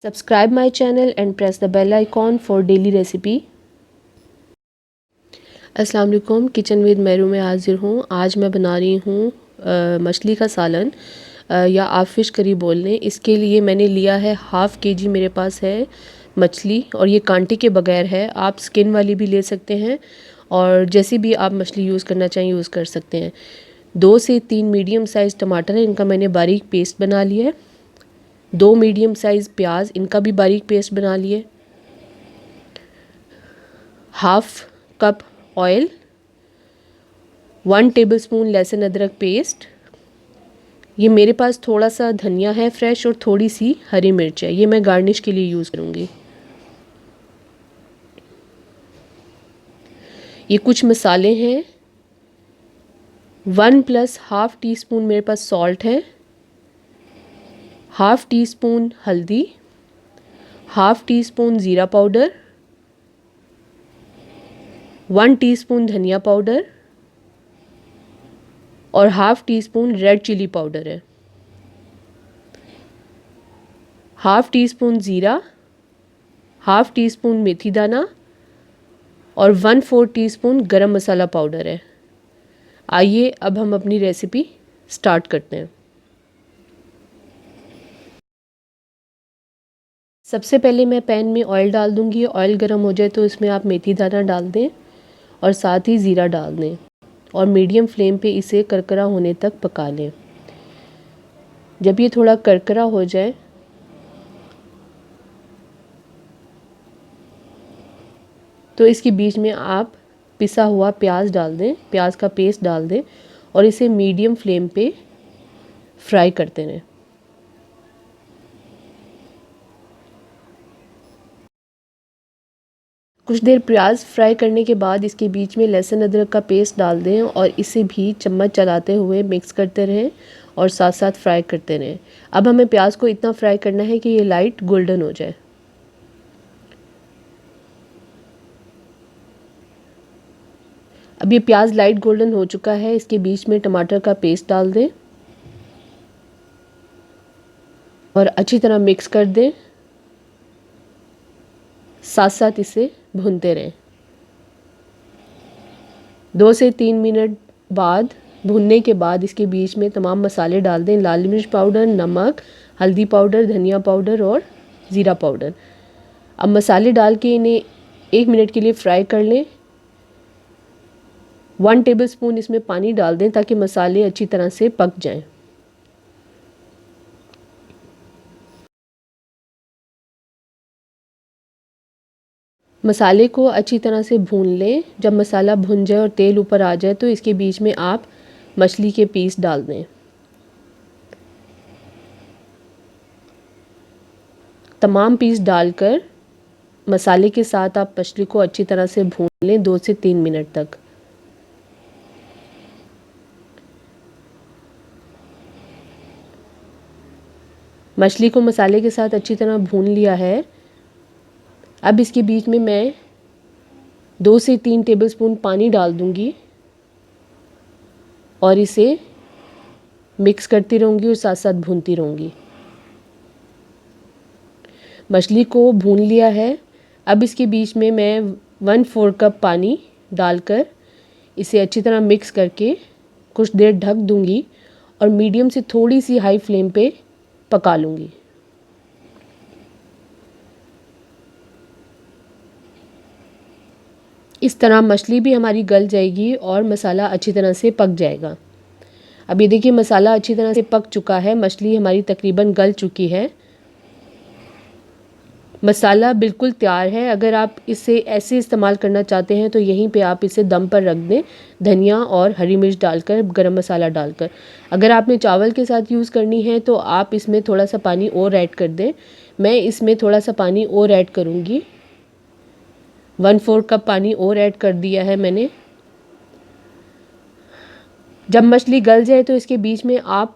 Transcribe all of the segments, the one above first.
Subscribe my channel and press the bell icon for daily recipe। अस्सलाम वालेकुम, kitchen with Meru में हाज़िर हूँ। आज मैं बना रही हूँ मछली का सालन या आप फ़िश करी बोल लें। इसके लिए मैंने लिया है हाफ़ केजी मेरे पास है मछली, और ये कांटे के बगैर है। आप स्किन वाली भी ले सकते हैं और जैसी भी आप मछली यूज़ करना चाहें यूज़ कर सकते हैं। 2 से 3 मीडियम साइज़ टमाटर है, इनका मैंने बारीक पेस्ट बना लिया है। 2 मीडियम साइज़ प्याज, इनका भी बारीक पेस्ट बना लिए। हाफ़ कप ऑयल, 1 टेबलस्पून लहसुन अदरक पेस्ट। ये मेरे पास थोड़ा सा धनिया है फ्रेश और थोड़ी सी हरी मिर्च है, ये मैं गार्निश के लिए यूज़ करूँगी। ये कुछ मसाले हैं। 1 + हाफ़ टी स्पून मेरे पास सॉल्ट है, हाफ़ टी स्पून हल्दी, हाफ़ टी स्पून ज़ीरा पाउडर, 1 टीस्पून धनिया पाउडर और half teaspoon red chilli powder है। हाफ़ टी स्पून ज़ीरा, हाफ़ टी स्पून मेथी दाना और 1/4 टीस्पून गरम मसाला पाउडर है। आइए अब हम अपनी रेसिपी स्टार्ट करते हैं। सबसे पहले मैं पैन में ऑयल डाल दूंगी। ऑयल गर्म हो जाए तो इसमें आप मेथी दाना डाल दें और साथ ही ज़ीरा डाल दें और मीडियम फ्लेम पे इसे करकरा होने तक पका लें। जब ये थोड़ा करकरा हो जाए तो इसके बीच में आप पिसा हुआ प्याज डाल दें, प्याज का पेस्ट डाल दें और इसे मीडियम फ्लेम पे फ्राई करते रहें। कुछ देर प्याज फ्राई करने के बाद इसके बीच में लहसुन अदरक का पेस्ट डाल दें और इसे भी चम्मच चलाते हुए मिक्स करते रहें और साथ साथ फ्राई करते रहें। अब हमें प्याज को इतना फ्राई करना है कि ये लाइट गोल्डन हो जाए। अब ये प्याज लाइट गोल्डन हो चुका है। इसके बीच में टमाटर का पेस्ट डाल दें और अच्छी तरह मिक्स कर दें, साथ साथ इसे भूनते रहें। 2 से 3 मिनट बाद भूनने के बाद इसके बीच में तमाम मसाले डाल दें। लाल मिर्च पाउडर, नमक, हल्दी पाउडर, धनिया पाउडर और ज़ीरा पाउडर। अब मसाले डाल के इन्हें 1 मिनट के लिए फ्राई कर लें। 1 टेबलस्पून इसमें पानी डाल दें ताकि मसाले अच्छी तरह से पक जाएं। मसाले को अच्छी तरह से भून लें। जब मसाला भुन जाए और तेल ऊपर आ जाए तो इसके बीच में आप मछली के पीस डाल दें। तमाम पीस डालकर मसाले के साथ आप मछली को अच्छी तरह से भून लें 2 से 3 मिनट तक। मछली को मसाले के साथ अच्छी तरह भून लिया है। अब इसके बीच में मैं 2 से 3 टेबलस्पून पानी डाल दूंगी और इसे मिक्स करती रहूँगी और साथ साथ भूनती रहूँगी। मछली को भून लिया है। अब इसके बीच में मैं 1/4 कप पानी डालकर इसे अच्छी तरह मिक्स करके कुछ देर ढक दूंगी और मीडियम से थोड़ी सी हाई फ्लेम पे पका लूँगी। इस तरह मछली भी हमारी गल जाएगी और मसाला अच्छी तरह से पक जाएगा। अब ये देखिए मसाला अच्छी तरह से पक चुका है, मछली हमारी तकरीबन गल चुकी है। मसाला बिल्कुल तैयार है। अगर आप इसे ऐसे इस्तेमाल करना चाहते हैं तो यहीं पे आप इसे दम पर रख दें, धनिया और हरी मिर्च डालकर, गरम मसाला डालकर। अगर आपने चावल के साथ यूज़ करनी है तो आप इसमें थोड़ा सा पानी और ऐड कर दें। मैं इसमें थोड़ा सा पानी और ऐड करूँगी। 1/4 कप पानी और ऐड कर दिया है मैंने। जब मछली गल जाए तो इसके बीच में आप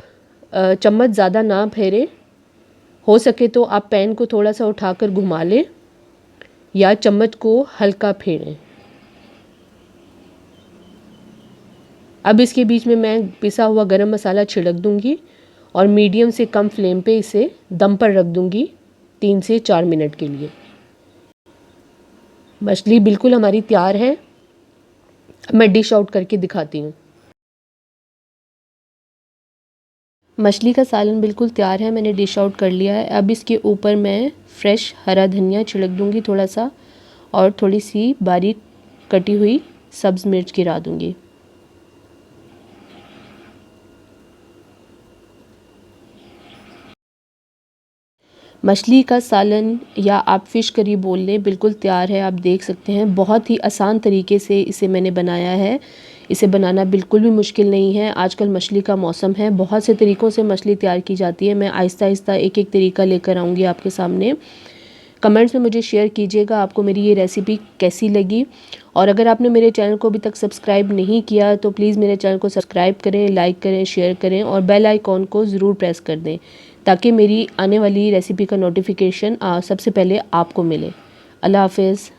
चम्मच ज़्यादा ना फेरें। हो सके तो आप पैन को थोड़ा सा उठाकर घुमा लें या चम्मच को हल्का फेरें। अब इसके बीच में मैं पिसा हुआ गरम मसाला छिड़क दूंगी और मीडियम से कम फ्लेम पे इसे दम पर रख दूंगी 3 से 4 मिनट के लिए। मछली बिल्कुल हमारी तैयार है। मैं डिश आउट करके दिखाती हूँ। मछली का सालन बिल्कुल तैयार है, मैंने डिश आउट कर लिया है। अब इसके ऊपर मैं फ्रेश हरा धनिया छिड़क दूँगी थोड़ा सा, और थोड़ी सी बारीक कटी हुई सब्ज़ मिर्च गिरा दूँगी। मछली का सालन या आप फ़िश करी बोल लें, बिल्कुल तैयार है। आप देख सकते हैं बहुत ही आसान तरीके से इसे मैंने बनाया है। इसे बनाना बिल्कुल भी मुश्किल नहीं है। आजकल मछली का मौसम है, बहुत से तरीक़ों से मछली तैयार की जाती है। मैं आहिस्ता आहिस्ता एक एक तरीका लेकर आऊँगी आपके सामने। कमेंट्स में मुझे शेयर कीजिएगा आपको मेरी ये रेसिपी कैसी लगी, और अगर आपने मेरे चैनल को अभी तक सब्सक्राइब नहीं किया तो प्लीज़ मेरे चैनल को सब्सक्राइब करें, लाइक करें, शेयर करें और बेल आइकॉन को ज़रूर प्रेस कर दें, ताकि मेरी आने वाली रेसिपी का नोटिफिकेशन सबसे पहले आपको मिले। अल्लाह हाफ़िज़।